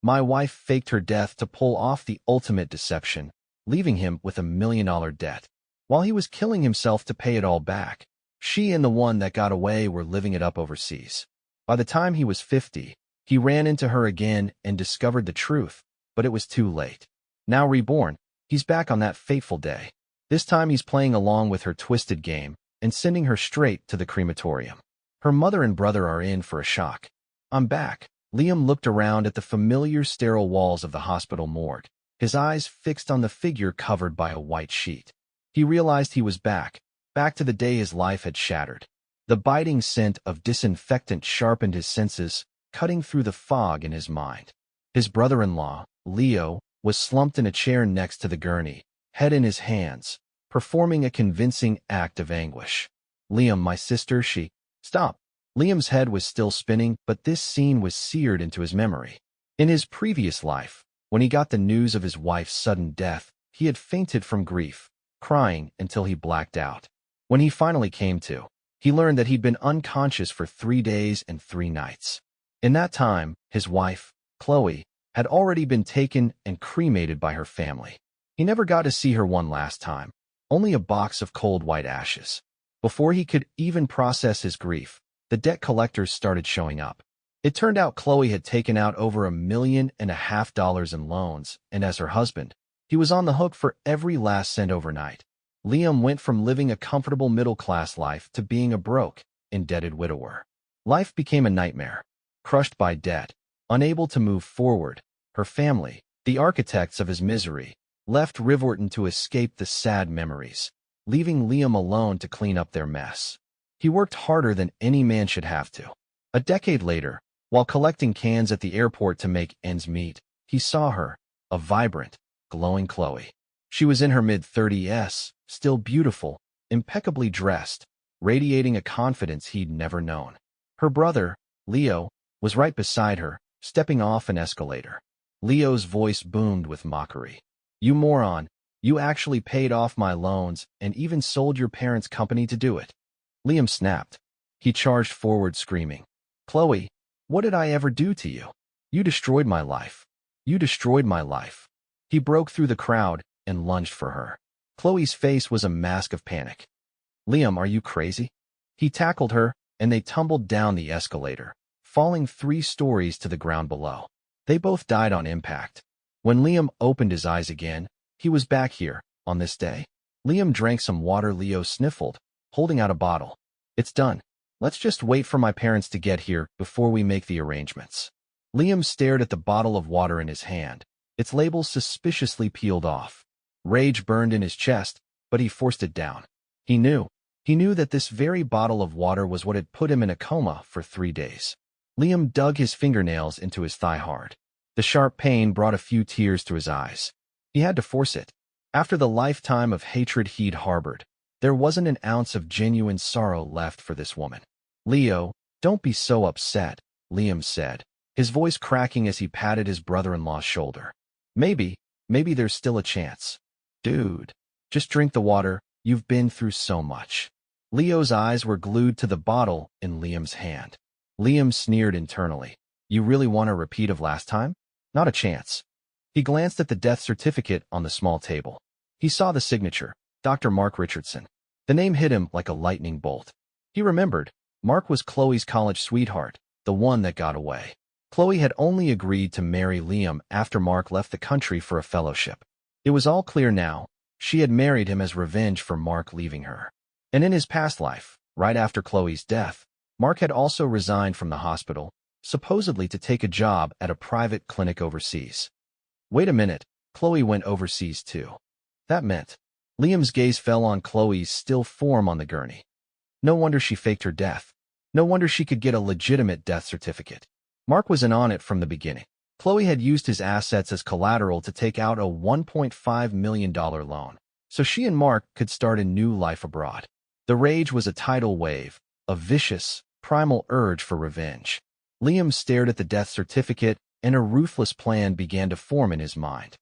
My wife faked her death to pull off the ultimate deception, leaving him with $1 million debt. While he was killing himself to pay it all back, she and the one that got away were living it up overseas. By the time he was 50, he ran into her again and discovered the truth, but it was too late. Now reborn, he's back on that fateful day. This time he's playing along with her twisted game and sending her straight to the crematorium. Her mother and brother are in for a shock. I'm back. Liam looked around at the familiar sterile walls of the hospital morgue, his eyes fixed on the figure covered by a white sheet. He realized he was back to the day his life had shattered. The biting scent of disinfectant sharpened his senses, cutting through the fog in his mind. His brother-in-law, Leo, was slumped in a chair next to the gurney, head in his hands, performing a convincing act of anguish. Liam, my sister, she... Stop. Liam's head was still spinning, but this scene was seared into his memory. In his previous life, when he got the news of his wife's sudden death, he had fainted from grief, crying until he blacked out. When he finally came to, he learned that he'd been unconscious for 3 days and 3 nights. In that time, his wife, Chloe, had already been taken and cremated by her family. He never got to see her one last time, only a box of cold white ashes. Before he could even process his grief, the debt collectors started showing up. It turned out Chloe had taken out over $1.5 million in loans, and as her husband, he was on the hook for every last cent overnight. Liam went from living a comfortable middle-class life to being a broke, indebted widower. Life became a nightmare. Crushed by debt, unable to move forward, her family, the architects of his misery, left Riverton to escape the sad memories, leaving Liam alone to clean up their mess. He worked harder than any man should have to. A decade later, while collecting cans at the airport to make ends meet, he saw her, a vibrant, glowing Chloe. She was in her mid-30s, still beautiful, impeccably dressed, radiating a confidence he'd never known. Her brother, Leo, was right beside her, stepping off an escalator. Leo's voice boomed with mockery. You moron, you actually paid off my loans and even sold your parents' company to do it. Liam snapped. He charged forward screaming, Chloe, what did I ever do to you? You destroyed my life. You destroyed my life. He broke through the crowd and lunged for her. Chloe's face was a mask of panic. Liam, are you crazy? He tackled her, and they tumbled down the escalator, falling 3 stories to the ground below. They both died on impact. When Liam opened his eyes again, he was back here, on this day. Liam drank some water. Leo sniffled, holding out a bottle. It's done. Let's just wait for my parents to get here before we make the arrangements. Liam stared at the bottle of water in his hand, its label suspiciously peeled off. Rage burned in his chest, but he forced it down. He knew that this very bottle of water was what had put him in a coma for 3 days. Liam dug his fingernails into his thigh hard. The sharp pain brought a few tears to his eyes. He had to force it. After the lifetime of hatred he'd harbored, there wasn't an ounce of genuine sorrow left for this woman. Leo, don't be so upset, Liam said, his voice cracking as he patted his brother-in-law's shoulder. Maybe there's still a chance. Dude, just drink the water, you've been through so much. Leo's eyes were glued to the bottle in Liam's hand. Liam sneered internally. You really want a repeat of last time? Not a chance. He glanced at the death certificate on the small table. He saw the signature, Dr. Mark Richardson. The name hit him like a lightning bolt. He remembered, Mark was Chloe's college sweetheart, the one that got away. Chloe had only agreed to marry Liam after Mark left the country for a fellowship. It was all clear now. She had married him as revenge for Mark leaving her. And in his past life, right after Chloe's death, Mark had also resigned from the hospital, supposedly to take a job at a private clinic overseas. Wait a minute, Chloe went overseas too. That meant... Liam's gaze fell on Chloe's still form on the gurney. No wonder she faked her death. No wonder she could get a legitimate death certificate. Mark was in on it from the beginning. Chloe had used his assets as collateral to take out a $1.5 million loan, so she and Mark could start a new life abroad. The rage was a tidal wave, a vicious, primal urge for revenge. Liam stared at the death certificate, and a ruthless plan began to form in his mind.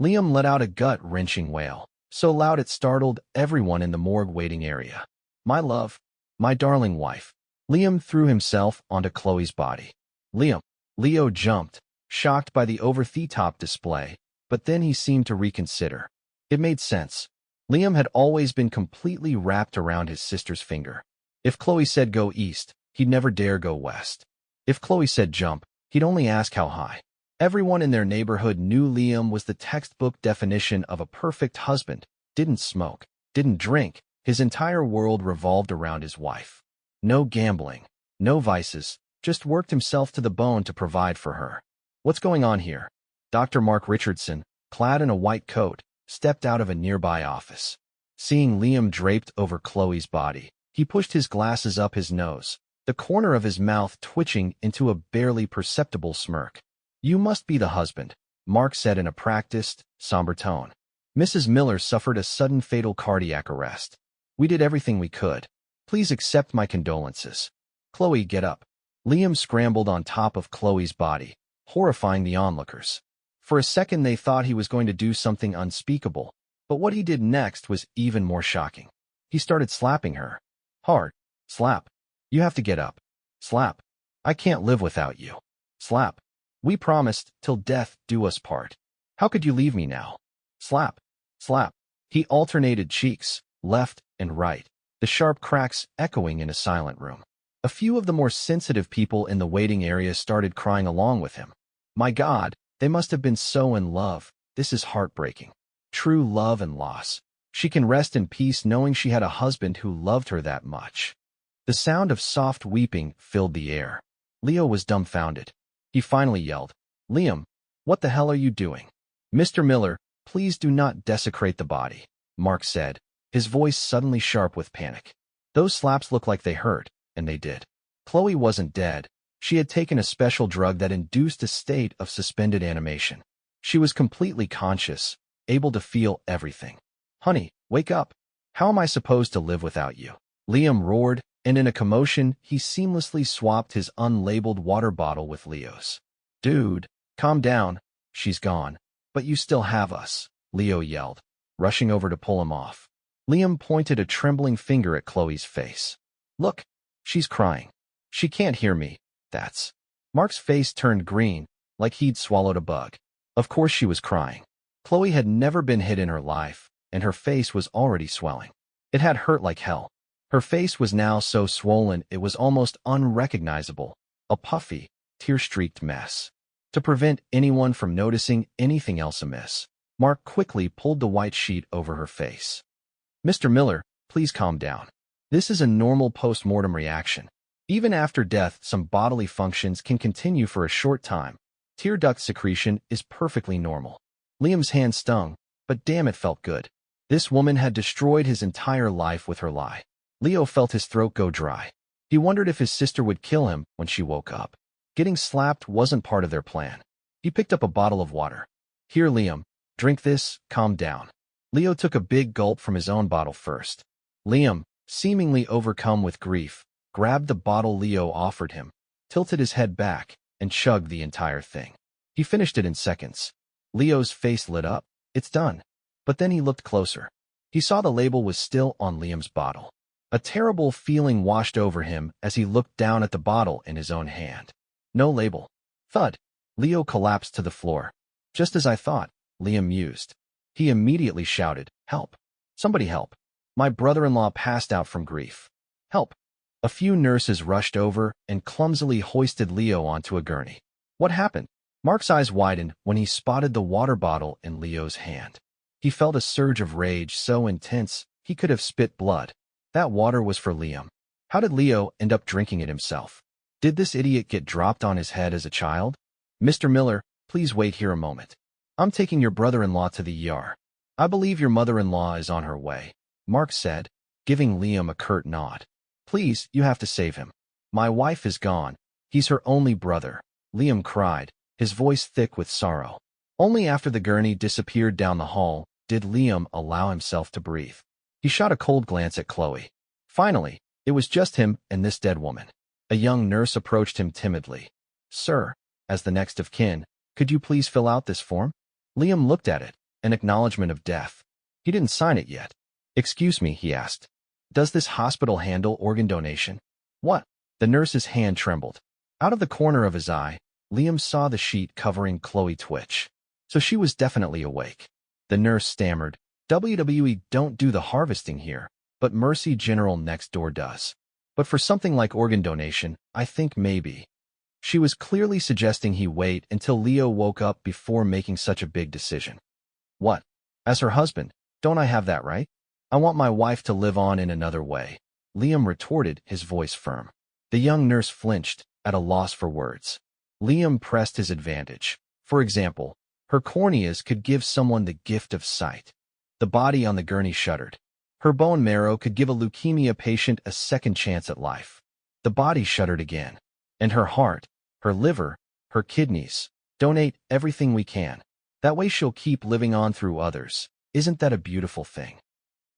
Liam let out a gut-wrenching wail, so loud it startled everyone in the morgue waiting area. My love, my darling wife. Liam threw himself onto Chloe's body. Liam. Leo jumped, shocked by the over-the-top display, but then he seemed to reconsider. It made sense. Liam had always been completely wrapped around his sister's finger. If Chloe said go east, he'd never dare go west. If Chloe said jump, he'd only ask how high. Everyone in their neighborhood knew Liam was the textbook definition of a perfect husband. Didn't smoke, didn't drink. His entire world revolved around his wife. No gambling, no vices, just worked himself to the bone to provide for her. What's going on here? Dr. Mark Richardson, clad in a white coat, stepped out of a nearby office. Seeing Liam draped over Chloe's body, he pushed his glasses up his nose, the corner of his mouth twitching into a barely perceptible smirk. You must be the husband, Mark said in a practiced, somber tone. Mrs. Miller suffered a sudden fatal cardiac arrest. We did everything we could. Please accept my condolences. Chloe, get up. Liam scrambled on top of Chloe's body, horrifying the onlookers. For a second they thought he was going to do something unspeakable, but what he did next was even more shocking. He started slapping her. Hard. Slap. You have to get up. Slap. I can't live without you. Slap. We promised, till death do us part. How could you leave me now? Slap. Slap. He alternated cheeks, left and right, the sharp cracks echoing in a silent room. A few of the more sensitive people in the waiting area started crying along with him. My God, they must have been so in love. This is heartbreaking. True love and loss. She can rest in peace knowing she had a husband who loved her that much. The sound of soft weeping filled the air. Leo was dumbfounded. He finally yelled, Liam, what the hell are you doing? Mr. Miller, please do not desecrate the body, Mark said, his voice suddenly sharp with panic. Those slaps looked like they hurt, and they did. Chloe wasn't dead. She had taken a special drug that induced a state of suspended animation. She was completely conscious, able to feel everything. Honey, wake up. How am I supposed to live without you? Liam roared, and in a commotion, he seamlessly swapped his unlabeled water bottle with Leo's. Dude, calm down. She's gone. But you still have us, Leo yelled, rushing over to pull him off. Liam pointed a trembling finger at Chloe's face. Look, she's crying. She can't hear me. That's... Mark's face turned green, like he'd swallowed a bug. Of course she was crying. Chloe had never been hit in her life, and her face was already swelling. It had hurt like hell. Her face was now so swollen it was almost unrecognizable, a puffy, tear-streaked mess. To prevent anyone from noticing anything else amiss, Mark quickly pulled the white sheet over her face. Mr. Miller, please calm down. This is a normal post-mortem reaction. Even after death, some bodily functions can continue for a short time. Tear duct secretion is perfectly normal. Liam's hand stung, but damn it felt good. This woman had destroyed his entire life with her lie. Leo felt his throat go dry. He wondered if his sister would kill him when she woke up. Getting slapped wasn't part of their plan. He picked up a bottle of water. Here, Liam, drink this, calm down. Leo took a big gulp from his own bottle first. Liam, seemingly overcome with grief, grabbed the bottle Leo offered him, tilted his head back, and chugged the entire thing. He finished it in seconds. Leo's face lit up. It's done. But then he looked closer. He saw the label was still on Liam's bottle. A terrible feeling washed over him as he looked down at the bottle in his own hand. No label. Thud. Leo collapsed to the floor. Just as I thought, Liam mused. He immediately shouted, Help. Somebody help. My brother-in-law passed out from grief. Help. A few nurses rushed over and clumsily hoisted Leo onto a gurney. What happened? Mark's eyes widened when he spotted the water bottle in Leo's hand. He felt a surge of rage so intense he could have spit blood. That water was for Liam. How did Leo end up drinking it himself? Did this idiot get dropped on his head as a child? Mr. Miller, please wait here a moment. I'm taking your brother-in-law to the ER. I believe your mother-in-law is on her way, Mark said, giving Liam a curt nod. Please, you have to save him. My wife is gone. He's her only brother, Liam cried, his voice thick with sorrow. Only after the gurney disappeared down the hall did Liam allow himself to breathe. He shot a cold glance at Chloe. Finally, it was just him and this dead woman. A young nurse approached him timidly. Sir, as the next of kin, could you please fill out this form? Liam looked at it, an acknowledgement of death. He didn't sign it yet. Excuse me, he asked. Does this hospital handle organ donation? What? The nurse's hand trembled. Out of the corner of his eye, Liam saw the sheet covering Chloe twitch. So she was definitely awake. The nurse stammered, "WWE don't do the harvesting here, but Mercy General next door does. But for something like organ donation, I think maybe." She was clearly suggesting he wait until Leo woke up before making such a big decision. What? As her husband, don't I have that right? I want my wife to live on in another way, Liam retorted, his voice firm. The young nurse flinched, at a loss for words. Liam pressed his advantage. For example, her corneas could give someone the gift of sight. The body on the gurney shuddered. Her bone marrow could give a leukemia patient a second chance at life. The body shuddered again. And her heart, her liver, her kidneys. Donate everything we can. That way she'll keep living on through others. Isn't that a beautiful thing?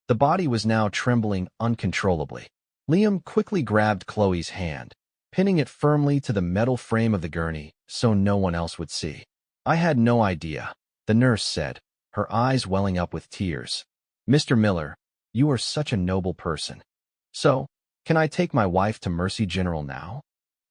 The body was now trembling uncontrollably. Liam quickly grabbed Chloe's hand, pinning it firmly to the metal frame of the gurney so no one else would see. I had no idea, the nurse said, her eyes welling up with tears. Mr. Miller, you are such a noble person. So, can I take my wife to Mercy General now?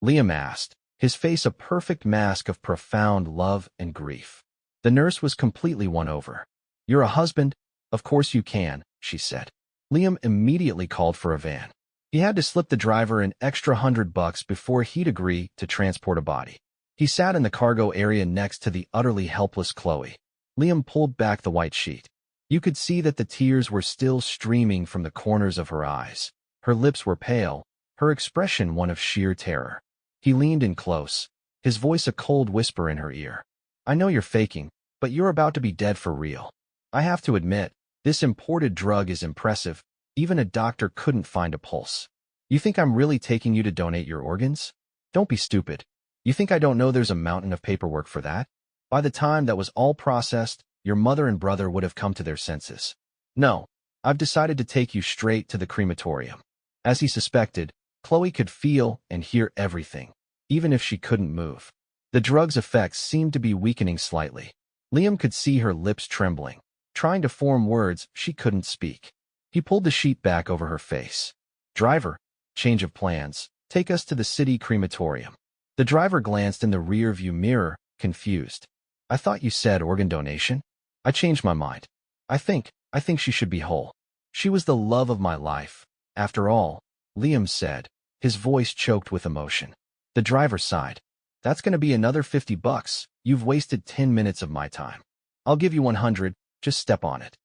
Liam asked, his face a perfect mask of profound love and grief. The nurse was completely won over. You're a husband? Of course you can, she said. Liam immediately called for a van. He had to slip the driver an extra $100 before he'd agree to transport a body. He sat in the cargo area next to the utterly helpless Chloe. Liam pulled back the white sheet. You could see that the tears were still streaming from the corners of her eyes. Her lips were pale, her expression one of sheer terror. He leaned in close, his voice a cold whisper in her ear. I know you're faking, but you're about to be dead for real. I have to admit, this imported drug is impressive. Even a doctor couldn't find a pulse. You think I'm really taking you to donate your organs? Don't be stupid. You think I don't know there's a mountain of paperwork for that? By the time that was all processed, your mother and brother would have come to their senses. No, I've decided to take you straight to the crematorium. As he suspected, Chloe could feel and hear everything, even if she couldn't move. The drug's effects seemed to be weakening slightly. Liam could see her lips trembling, trying to form words she couldn't speak. He pulled the sheet back over her face. Driver, change of plans. Take us to the city crematorium. The driver glanced in the rear-view mirror, confused. I thought you said organ donation? I changed my mind. I think she should be whole. She was the love of my life. After all, Liam said, his voice choked with emotion. The driver sighed. That's going to be another $50. You've wasted 10 minutes of my time. I'll give you 100, just step on it.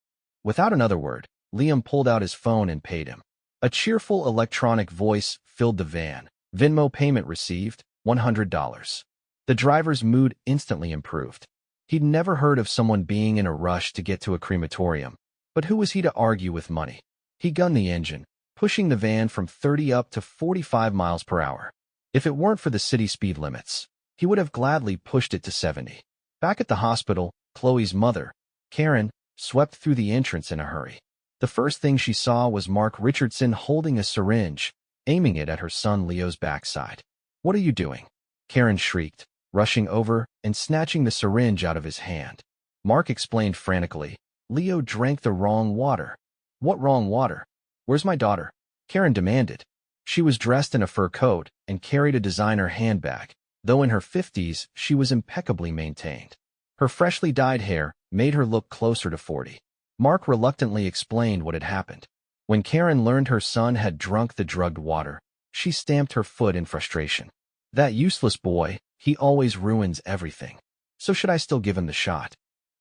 Without another word, Liam pulled out his phone and paid him. A cheerful electronic voice filled the van. Venmo payment received, $100. The driver's mood instantly improved. He'd never heard of someone being in a rush to get to a crematorium, but who was he to argue with money? He gunned the engine, pushing the van from 30 up to 45 miles per hour. If it weren't for the city speed limits, he would have gladly pushed it to 70. Back at the hospital, Chloe's mother, Karen, swept through the entrance in a hurry. The first thing she saw was Mark Richardson holding a syringe, aiming it at her son Leo's backside. What are you doing? Karen shrieked, rushing over and snatching the syringe out of his hand. Mark explained frantically, Leo drank the wrong water. What wrong water? Where's my daughter? Karen demanded. She was dressed in a fur coat and carried a designer handbag, though in her 50s she was impeccably maintained. Her freshly dyed hair made her look closer to 40. Mark reluctantly explained what had happened. When Karen learned her son had drunk the drugged water, she stamped her foot in frustration. That useless boy, he always ruins everything. So should I still give him the shot?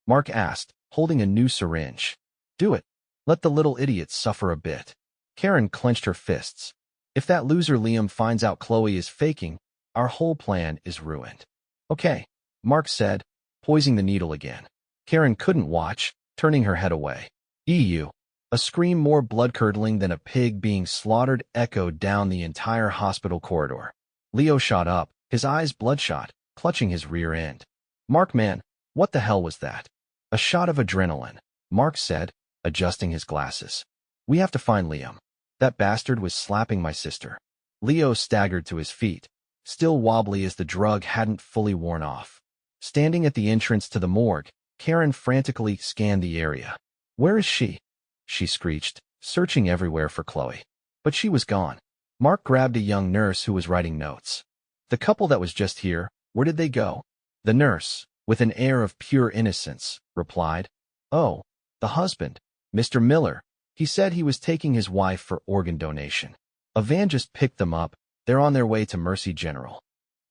Mark asked, holding a new syringe. Do it. Let the little idiot suffer a bit. Karen clenched her fists. If that loser Liam finds out Chloe is faking, our whole plan is ruined. Okay, Mark said, poising the needle again. Karen couldn't watch, turning her head away. EU. A scream more blood-curdling than a pig being slaughtered echoed down the entire hospital corridor. Leo shot up, his eyes bloodshot, clutching his rear end. Mark, man, what the hell was that? A shot of adrenaline, Mark said, adjusting his glasses. We have to find Liam. That bastard was slapping my sister. Leo staggered to his feet, still wobbly as the drug hadn't fully worn off. Standing at the entrance to the morgue, Karen frantically scanned the area. Where is she? She screeched, searching everywhere for Chloe. But she was gone. Mark grabbed a young nurse who was writing notes. The couple that was just here, Where did they go? The nurse, with an air of pure innocence, replied, "Oh, the husband, Mr. Miller. He said he was taking his wife for organ donation. A van just picked them up. They're on their way to Mercy General."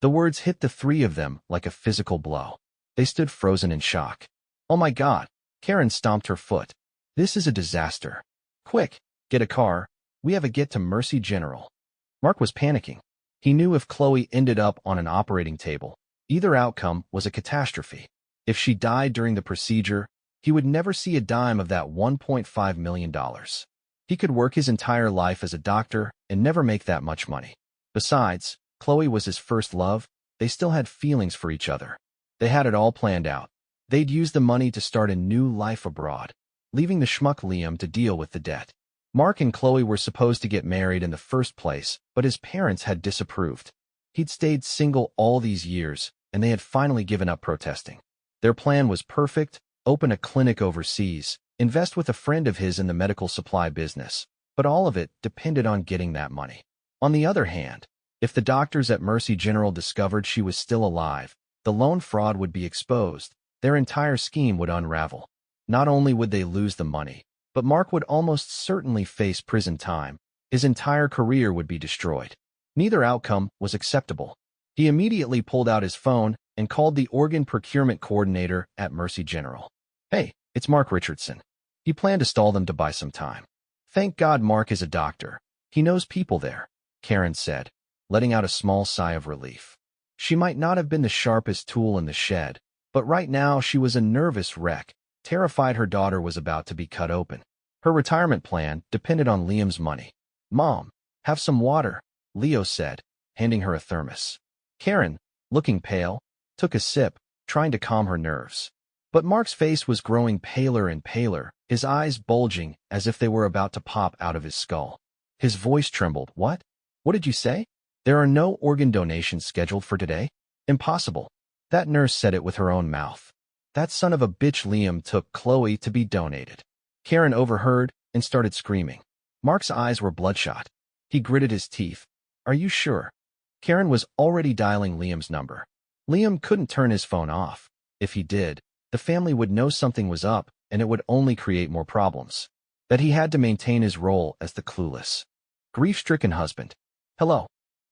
The words hit the three of them like a physical blow. They stood frozen in shock. "Oh my God!" Karen stomped her foot. "This is a disaster. Quick, get a car. We have a get to Mercy General." Mark was panicking. He knew if Chloe ended up on an operating table, either outcome was a catastrophe. If she died during the procedure, he would never see a dime of that $1.5 million. He could work his entire life as a doctor and never make that much money. Besides, Chloe was his first love. They still had feelings for each other. They had it all planned out. They'd use the money to start a new life abroad, leaving the schmuck Liam to deal with the debt. Mark and Chloe were supposed to get married in the first place, but his parents had disapproved. He'd stayed single all these years, and they had finally given up protesting. Their plan was perfect: open a clinic overseas, invest with a friend of his in the medical supply business, but all of it depended on getting that money. On the other hand, if the doctors at Mercy General discovered she was still alive, the loan fraud would be exposed. Their entire scheme would unravel. Not only would they lose the money, but Mark would almost certainly face prison time. His entire career would be destroyed. Neither outcome was acceptable. He immediately pulled out his phone and called the organ procurement coordinator at Mercy General. "Hey, it's Mark Richardson." He planned to stall them to buy some time. "Thank God Mark is a doctor. He knows people there," Karen said, letting out a small sigh of relief. She might not have been the sharpest tool in the shed, but right now she was a nervous wreck, terrified her daughter was about to be cut open. Her retirement plan depended on Liam's money. "Mom, have some water," Leo said, handing her a thermos. Karen, looking pale, took a sip, trying to calm her nerves. But Mark's face was growing paler and paler, his eyes bulging as if they were about to pop out of his skull. His voice trembled. "What? What did you say? There are no organ donations scheduled for today? Impossible." That nurse said it with her own mouth. That son of a bitch Liam took Chloe to be donated. Karen overheard and started screaming. Mark's eyes were bloodshot. He gritted his teeth. "Are you sure?" Karen was already dialing Liam's number. Liam couldn't turn his phone off. If he did, the family would know something was up, and it would only create more problems. That he had to maintain his role as the clueless, grief-stricken husband. "Hello,"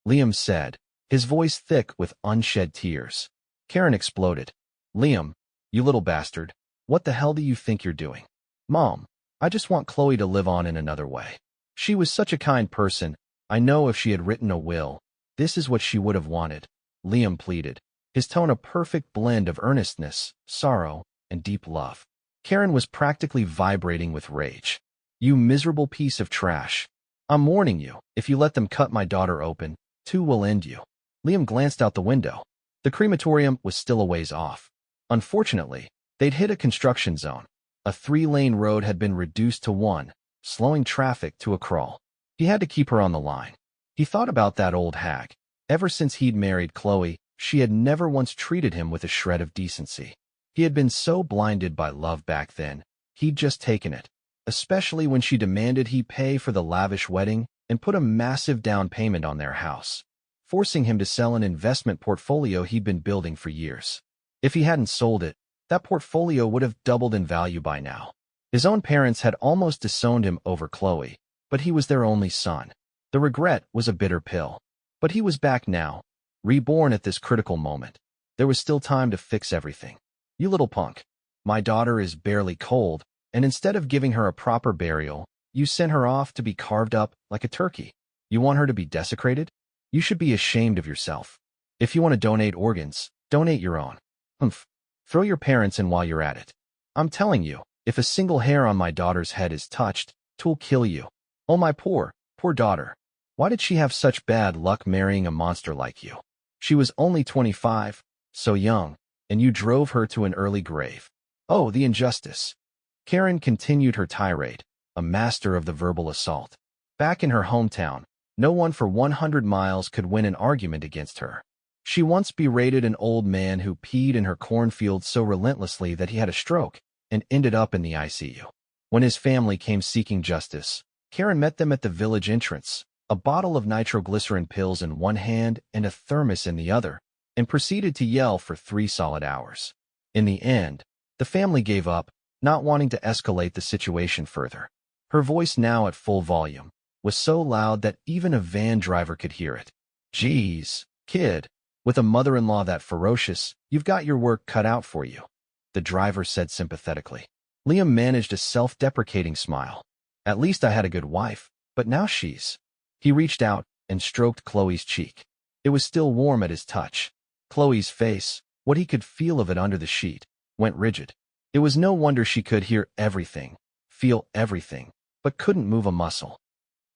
Liam said, his voice thick with unshed tears. Karen exploded. "Liam, you little bastard, what the hell do you think you're doing?" "Mom, I just want Chloe to live on in another way. She was such a kind person. I know if she had written a will, this is what she would have wanted," Liam pleaded, his tone a perfect blend of earnestness, sorrow, and deep love. Karen was practically vibrating with rage. "You miserable piece of trash. I'm warning you, if you let them cut my daughter open, too will end you." Liam glanced out the window. The crematorium was still a ways off. Unfortunately, they'd hit a construction zone. A 3-lane road had been reduced to one, slowing traffic to a crawl. He had to keep her on the line. He thought about that old hag. Ever since he'd married Chloe, she had never once treated him with a shred of decency. He had been so blinded by love back then, he'd just taken it, especially when she demanded he pay for the lavish wedding and put a massive down payment on their house, forcing him to sell an investment portfolio he'd been building for years. If he hadn't sold it, that portfolio would have doubled in value by now. His own parents had almost disowned him over Chloe, but he was their only son. The regret was a bitter pill. But he was back now, reborn at this critical moment. There was still time to fix everything. "You little punk. My daughter is barely cold, and instead of giving her a proper burial, you sent her off to be carved up like a turkey. You want her to be desecrated? You should be ashamed of yourself. If you want to donate organs, donate your own. Humph. Throw your parents in while you're at it. I'm telling you, if a single hair on my daughter's head is touched, 'twill kill you. Oh, my poor daughter. Why did she have such bad luck marrying a monster like you? She was only 25, so young, and you drove her to an early grave. Oh, the injustice." Karen continued her tirade, a master of the verbal assault. Back in her hometown, no one for 100 miles could win an argument against her. She once berated an old man who peed in her cornfield so relentlessly that he had a stroke and ended up in the ICU. When his family came seeking justice, Karen met them at the village entrance, a bottle of nitroglycerin pills in one hand and a thermos in the other. and proceeded to yell for 3 solid hours. In the end, the family gave up, not wanting to escalate the situation further. Her voice, now at full volume, was so loud that even a van driver could hear it. "Geez, kid, with a mother-in-law that ferocious, you've got your work cut out for you," the driver said sympathetically. Liam managed a self-deprecating smile. "At least I had a good wife, but now she's—" He reached out and stroked Chloe's cheek. It was still warm at his touch. Chloe's face, what he could feel of it under the sheet, went rigid. It was no wonder she could hear everything, feel everything, but couldn't move a muscle.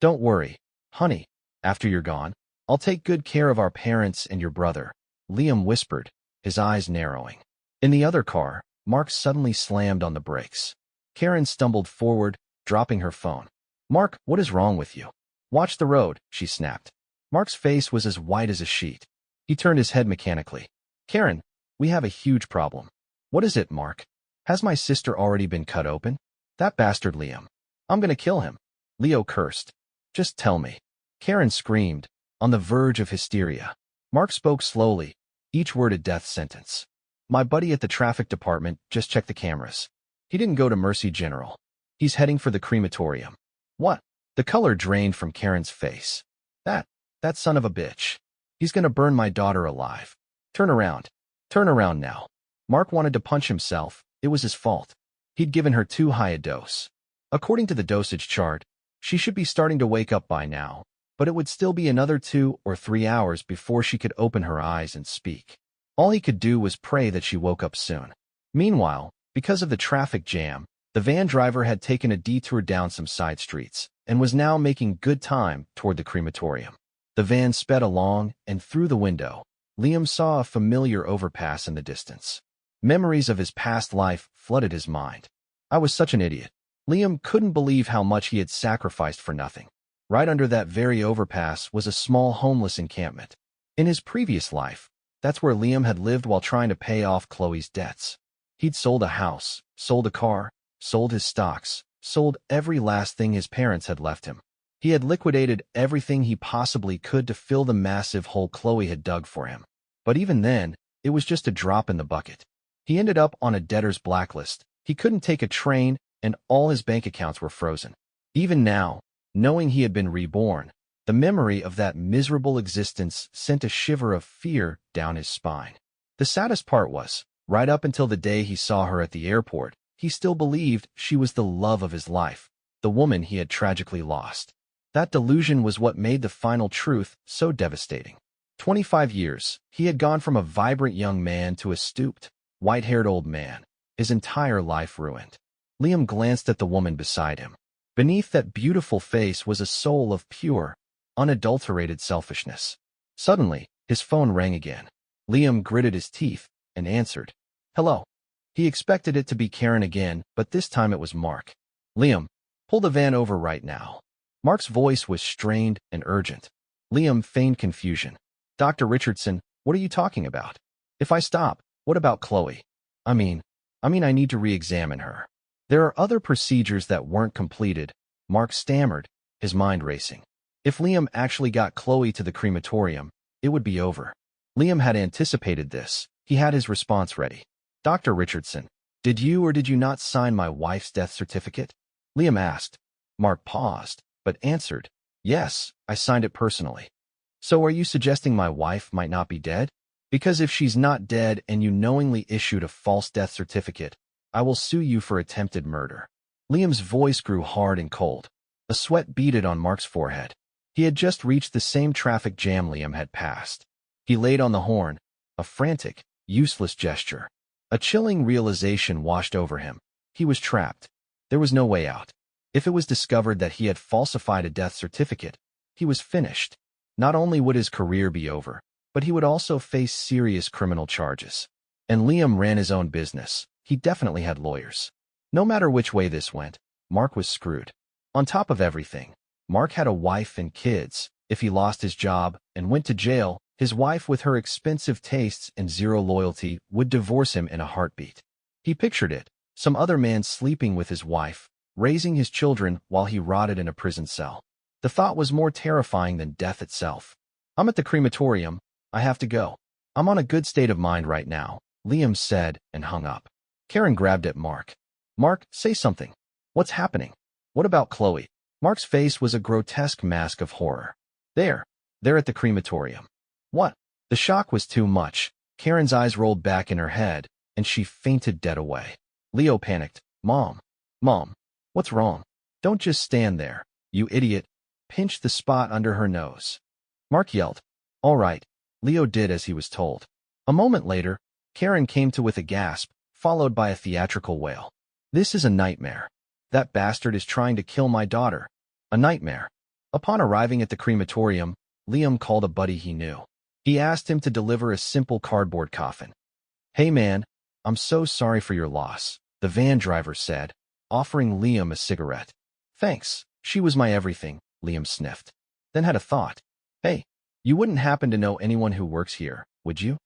"Don't worry, honey. After you're gone, I'll take good care of our parents and your brother," Liam whispered, his eyes narrowing. In the other car, Mark suddenly slammed on the brakes. Karen stumbled forward, dropping her phone. "Mark, what is wrong with you?" "Watch the road," she snapped. Mark's face was as white as a sheet. He turned his head mechanically. "Karen, we have a huge problem." "What is it, Mark? Has my sister already been cut open?" "That bastard Liam. I'm gonna kill him," Leo cursed. "Just tell me." Karen screamed, on the verge of hysteria. Mark spoke slowly, each word a death sentence. "My buddy at the traffic department just checked the cameras. He didn't go to Mercy General. He's heading for the crematorium." "What?" The color drained from Karen's face. That son of a bitch. He's gonna burn my daughter alive. Turn around. Turn around now." Mark wanted to punch himself. It was his fault. He'd given her too high a dose. According to the dosage chart, she should be starting to wake up by now, but it would still be another 2 or 3 hours before she could open her eyes and speak. All he could do was pray that she woke up soon. Meanwhile, because of the traffic jam, the van driver had taken a detour down some side streets and was now making good time toward the crematorium. The van sped along, and through the window, Liam saw a familiar overpass in the distance. Memories of his past life flooded his mind. "I was such an idiot." Liam couldn't believe how much he had sacrificed for nothing. Right under that very overpass was a small homeless encampment. In his previous life, that's where Liam had lived while trying to pay off Chloe's debts. He'd sold a house, sold a car, sold his stocks, sold every last thing his parents had left him. He had liquidated everything he possibly could to fill the massive hole Chloe had dug for him. But even then, it was just a drop in the bucket. He ended up on a debtor's blacklist. He couldn't take a train, and all his bank accounts were frozen. Even now, knowing he had been reborn, the memory of that miserable existence sent a shiver of fear down his spine. The saddest part was, right up until the day he saw her at the airport, he still believed she was the love of his life, the woman he had tragically lost. That delusion was what made the final truth so devastating. 25 years, he had gone from a vibrant young man to a stooped, white-haired old man, his entire life ruined. Liam glanced at the woman beside him. Beneath that beautiful face was a soul of pure, unadulterated selfishness. Suddenly, his phone rang again. Liam gritted his teeth and answered. "Hello." He expected it to be Karen again, but this time it was Mark. "Liam, pull the van over right now." Mark's voice was strained and urgent. Liam feigned confusion. "Dr. Richardson, what are you talking about? If I stop, what about Chloe? I mean, I need to re-examine her." "There are other procedures that weren't completed," Mark stammered, his mind racing. If Liam actually got Chloe to the crematorium, it would be over. Liam had anticipated this. He had his response ready. "Dr. Richardson, did you or did you not sign my wife's death certificate?" Liam asked. Mark paused, but answered, "Yes, I signed it personally." "So are you suggesting my wife might not be dead? Because if she's not dead and you knowingly issued a false death certificate, I will sue you for attempted murder." Liam's voice grew hard and cold. A sweat beaded on Mark's forehead. He had just reached the same traffic jam Liam had passed. He laid on the horn, a frantic, useless gesture. A chilling realization washed over him. He was trapped. There was no way out. If it was discovered that he had falsified a death certificate, he was finished. Not only would his career be over, but he would also face serious criminal charges. And Liam ran his own business. He definitely had lawyers. No matter which way this went, Mark was screwed. On top of everything, Mark had a wife and kids. If he lost his job and went to jail, his wife, with her expensive tastes and zero loyalty, would divorce him in a heartbeat. He pictured it, some other man sleeping with his wife, raising his children while he rotted in a prison cell. The thought was more terrifying than death itself. "I'm at the crematorium. I have to go." I'm on a good state of mind right now, Liam said and hung up. Karen grabbed at Mark. Mark, say something. What's happening? What about Chloe? Mark's face was a grotesque mask of horror. There at the crematorium. What? The shock was too much. Karen's eyes rolled back in her head, and she fainted dead away. Leo panicked. Mom, what's wrong? Don't just stand there, you idiot. Pinched the spot under her nose. Mark yelled. All right. Leo did as he was told. A moment later, Karen came to with a gasp, followed by a theatrical wail. This is a nightmare. That bastard is trying to kill my daughter. A nightmare. Upon arriving at the crematorium, Liam called a buddy he knew. He asked him to deliver a simple cardboard coffin. Hey man, I'm so sorry for your loss, the van driver said, offering Liam a cigarette. Thanks, she was my everything, Liam sniffed. Then had a thought. Hey, you wouldn't happen to know anyone who works here, would you?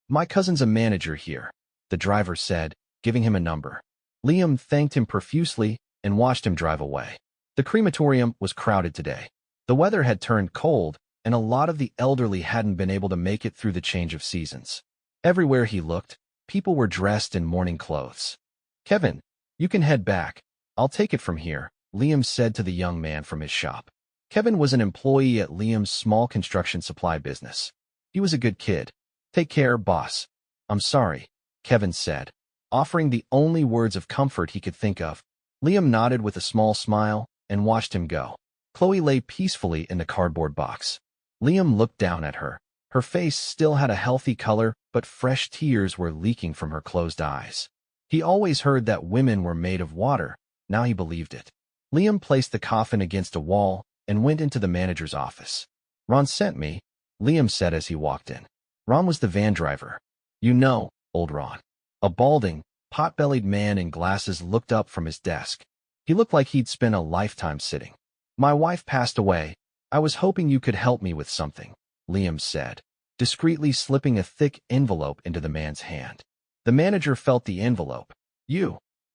My cousin's a manager here, the driver said, giving him a number. Liam thanked him profusely and watched him drive away. The crematorium was crowded today. The weather had turned cold, and a lot of the elderly hadn't been able to make it through the change of seasons. Everywhere he looked, people were dressed in mourning clothes. Kevin, you can head back. I'll take it from here, Liam said to the young man from his shop. Kevin was an employee at Liam's small construction supply business. He was a good kid. Take care, boss. I'm sorry, Kevin said, offering the only words of comfort he could think of. Liam nodded with a small smile and watched him go. Chloe lay peacefully in the cardboard box. Liam looked down at her. Her face still had a healthy color, but fresh tears were leaking from her closed eyes. He always heard that women were made of water. Now he believed it. Liam placed the coffin against a wall and went into the manager's office. Ron sent me, Liam said as he walked in. Ron was the van driver. You know, old Ron. A balding, pot-bellied man in glasses looked up from his desk. He looked like he'd spent a lifetime sitting. My wife passed away. I was hoping you could help me with something, Liam said, discreetly slipping a thick envelope into the man's hand. The manager felt the envelope.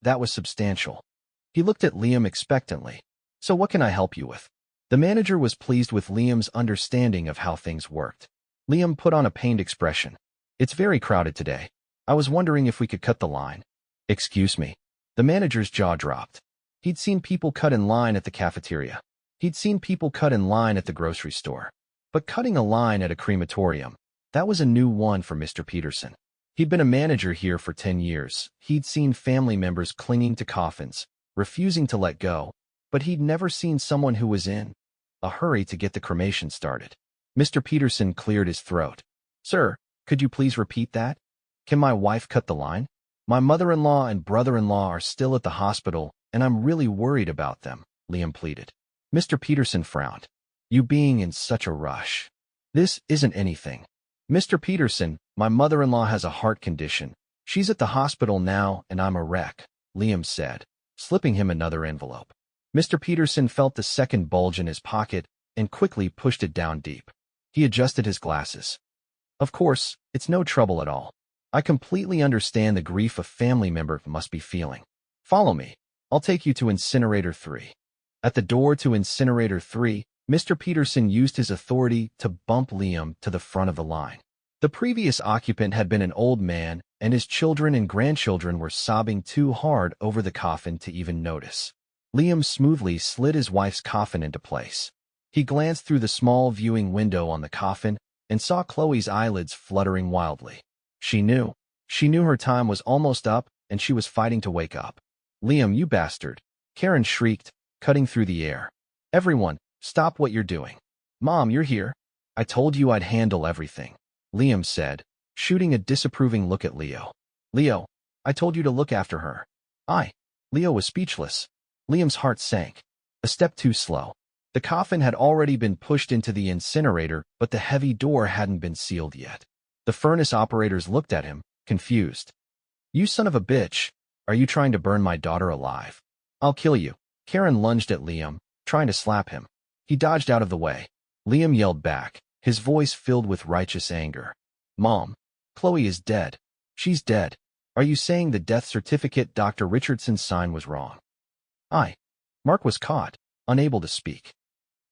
That was substantial. He looked at Liam expectantly. So what can I help you with? The manager was pleased with Liam's understanding of how things worked. Liam put on a pained expression. It's very crowded today. I was wondering if we could cut the line. Excuse me. The manager's jaw dropped. He'd seen people cut in line at the cafeteria. He'd seen people cut in line at the grocery store. But cutting a line at a crematorium, that was a new one for Mr. Peterson. He'd been a manager here for 10 years. He'd seen family members clinging to coffins, refusing to let go, but he'd never seen someone who was in a hurry to get the cremation started. Mr. Peterson cleared his throat. Sir, could you please repeat that? Can my wife cut the line? My mother-in-law and brother-in-law are still at the hospital, and I'm really worried about them, Liam pleaded. Mr. Peterson frowned. You being in such a rush. This isn't anything. Mr. Peterson, my mother-in-law has a heart condition. She's at the hospital now, and I'm a wreck, Liam said, slipping him another envelope. Mr. Peterson felt the second bulge in his pocket and quickly pushed it down deep. He adjusted his glasses. Of course, it's no trouble at all. I completely understand the grief a family member must be feeling. Follow me. I'll take you to Incinerator 3. At the door to Incinerator 3, Mr. Peterson used his authority to bump Liam to the front of the line. The previous occupant had been an old man, and his children and grandchildren were sobbing too hard over the coffin to even notice. Liam smoothly slid his wife's coffin into place. He glanced through the small viewing window on the coffin and saw Chloe's eyelids fluttering wildly. She knew her time was almost up, and she was fighting to wake up. Liam, you bastard! Karen shrieked, cutting through the air. Everyone, stop what you're doing. Mom, you're here. I told you I'd handle everything, Liam said, shooting a disapproving look at Leo. Leo, I told you to look after her. Leo was speechless. Liam's heart sank. A step too slow. The coffin had already been pushed into the incinerator, but the heavy door hadn't been sealed yet. The furnace operators looked at him, confused. You son of a bitch. Are you trying to burn my daughter alive? I'll kill you. Karen lunged at Liam, trying to slap him. He dodged out of the way. Liam yelled back, his voice filled with righteous anger. Mom, Chloe is dead. She's dead. Are you saying the death certificate Dr. Richardson signed was wrong? Mark was caught, unable to speak.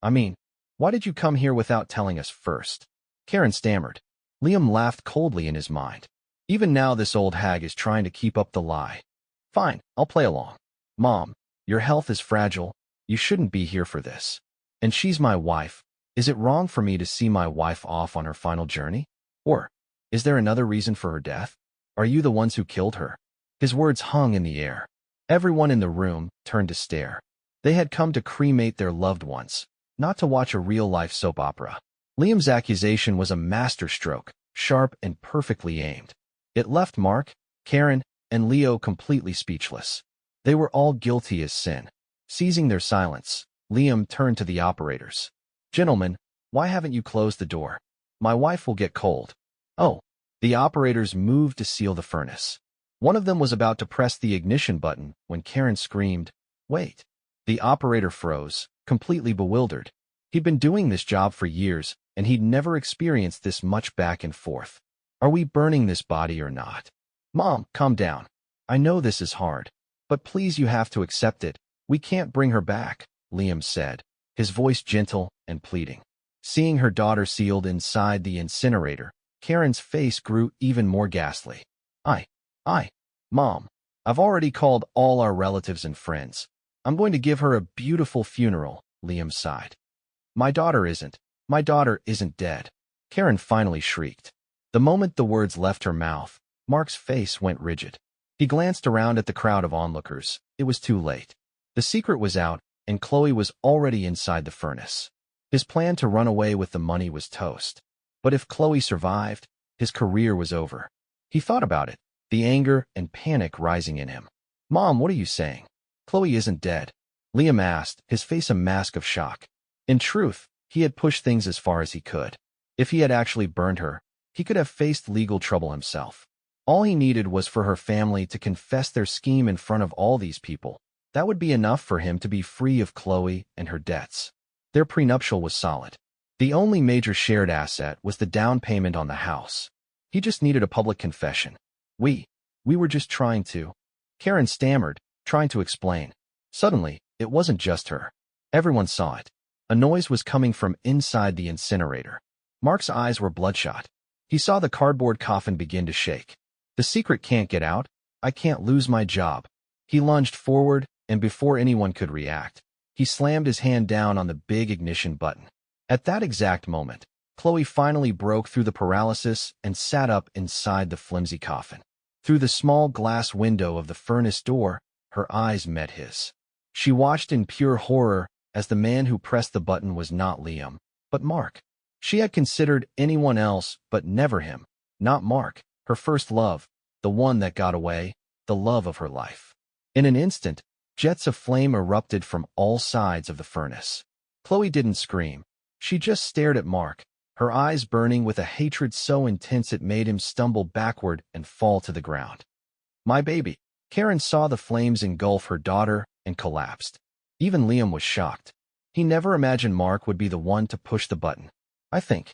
Why did you come here without telling us first? Karen stammered. Liam laughed coldly in his mind. Even now this old hag is trying to keep up the lie. Fine, I'll play along. Mom, your health is fragile. You shouldn't be here for this. And she's my wife. Is it wrong for me to see my wife off on her final journey? Or is there another reason for her death? Are you the ones who killed her? His words hung in the air. Everyone in the room turned to stare. They had come to cremate their loved ones, not to watch a real-life soap opera. Liam's accusation was a masterstroke, sharp and perfectly aimed. It left Mark, Karen, and Leo completely speechless. They were all guilty as sin. Seizing their silence, Liam turned to the operators. Gentlemen, why haven't you closed the door? My wife will get cold. Oh. The operators moved to seal the furnace. One of them was about to press the ignition button when Karen screamed, "Wait." The operator froze, completely bewildered. He'd been doing this job for years, and he'd never experienced this much back and forth. Are we burning this body or not? Mom, calm down. I know this is hard, but please you have to accept it. We can't bring her back, Liam said, his voice gentle and pleading. Seeing her daughter sealed inside the incinerator, Karen's face grew even more ghastly. Mom, I've already called all our relatives and friends. I'm going to give her a beautiful funeral, Liam sighed. My daughter isn't dead, Karen finally shrieked. The moment the words left her mouth, Mark's face went rigid. He glanced around at the crowd of onlookers. It was too late. The secret was out, and Chloe was already inside the furnace. His plan to run away with the money was toast. But if Chloe survived, his career was over. He thought about it, the anger and panic rising in him. Mom, what are you saying? Chloe isn't dead, Liam asked, his face a mask of shock. In truth, he had pushed things as far as he could. If he had actually burned her, he could have faced legal trouble himself. All he needed was for her family to confess their scheme in front of all these people. That would be enough for him to be free of Chloe and her debts. Their prenuptial was solid. The only major shared asset was the down payment on the house. He just needed a public confession. We were just trying to. Karen stammered, trying to explain. Suddenly, it wasn't just her. Everyone saw it. A noise was coming from inside the incinerator. Mark's eyes were bloodshot. He saw the cardboard coffin begin to shake. The secret can't get out. I can't lose my job. He lunged forward, and before anyone could react, he slammed his hand down on the big ignition button. At that exact moment, Chloe finally broke through the paralysis and sat up inside the flimsy coffin. Through the small glass window of the furnace door, her eyes met his. She watched in pure horror as the man who pressed the button was not Liam, but Mark. She had considered anyone else but never him, not Mark, her first love, the one that got away, the love of her life. In an instant, jets of flame erupted from all sides of the furnace. Chloe didn't scream. She just stared at Mark, her eyes burning with a hatred so intense it made him stumble backward and fall to the ground. My baby. Karen saw the flames engulf her daughter and collapsed. Even Liam was shocked. He never imagined Mark would be the one to push the button. I think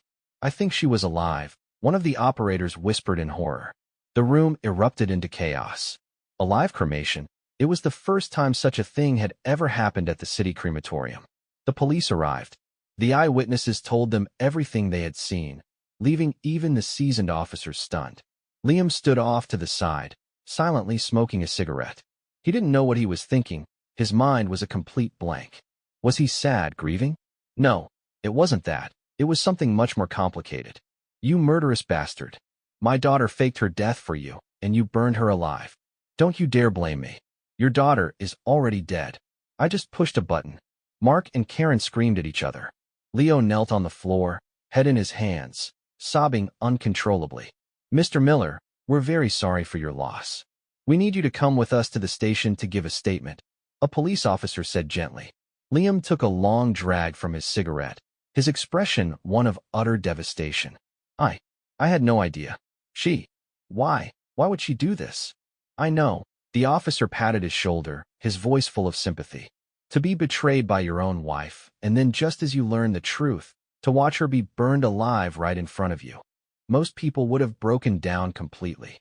she was alive, one of the operators whispered in horror. The room erupted into chaos. A live cremation? It was the first time such a thing had ever happened at the city crematorium. The police arrived. The eyewitnesses told them everything they had seen, leaving even the seasoned officers stunned. Liam stood off to the side, silently smoking a cigarette. He didn't know what he was thinking. His mind was a complete blank. Was he sad, grieving? No, it wasn't that. It was something much more complicated. You murderous bastard. My daughter faked her death for you, and you burned her alive. Don't you dare blame me. Your daughter is already dead. I just pushed a button. Mark and Karen screamed at each other. Leo knelt on the floor, head in his hands, sobbing uncontrollably. Mr. Miller, we're very sorry for your loss. We need you to come with us to the station to give a statement, a police officer said gently. Liam took a long drag from his cigarette, his expression one of utter devastation. I had no idea. Why would she do this? I know. The officer patted his shoulder, his voice full of sympathy. To be betrayed by your own wife, and then just as you learn the truth, to watch her be burned alive right in front of you. Most people would have broken down completely.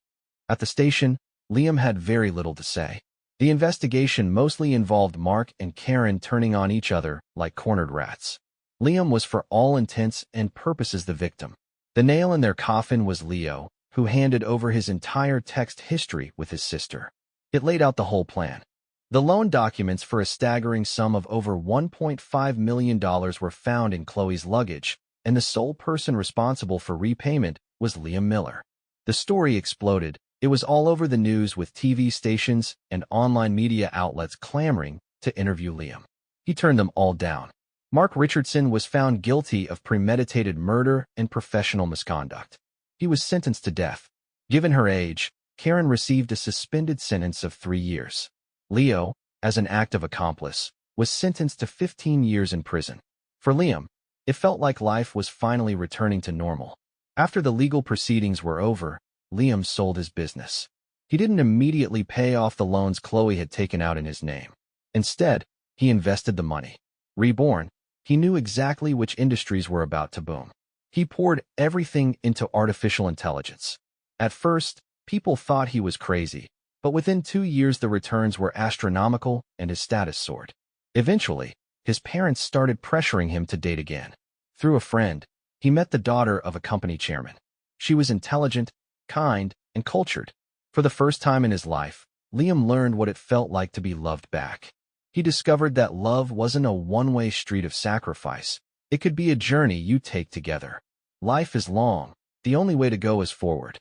At the station, Liam had very little to say. The investigation mostly involved Mark and Karen turning on each other like cornered rats. Liam was for all intents and purposes the victim. The nail in their coffin was Leo, who handed over his entire text history with his sister. It laid out the whole plan. The loan documents for a staggering sum of over $1.5 million were found in Chloe's luggage, and the sole person responsible for repayment was Liam Miller. The story exploded. It was all over the news, with TV stations and online media outlets clamoring to interview Liam. He turned them all down. Mark Richardson was found guilty of premeditated murder and professional misconduct. He was sentenced to death. Given her age, Karen received a suspended sentence of 3 years. Leo, as an active accomplice, was sentenced to 15 years in prison. For Liam, it felt like life was finally returning to normal. After the legal proceedings were over, Liam sold his business. He didn't immediately pay off the loans Chloe had taken out in his name. Instead, he invested the money. Reborn, he knew exactly which industries were about to boom. He poured everything into artificial intelligence. At first, people thought he was crazy, but within 2 years the returns were astronomical and his status soared. Eventually, his parents started pressuring him to date again. Through a friend, he met the daughter of a company chairman. She was intelligent, kind, and cultured. For the first time in his life, Liam learned what it felt like to be loved back. He discovered that love wasn't a one-way street of sacrifice. It could be a journey you take together. Life is long. The only way to go is forward.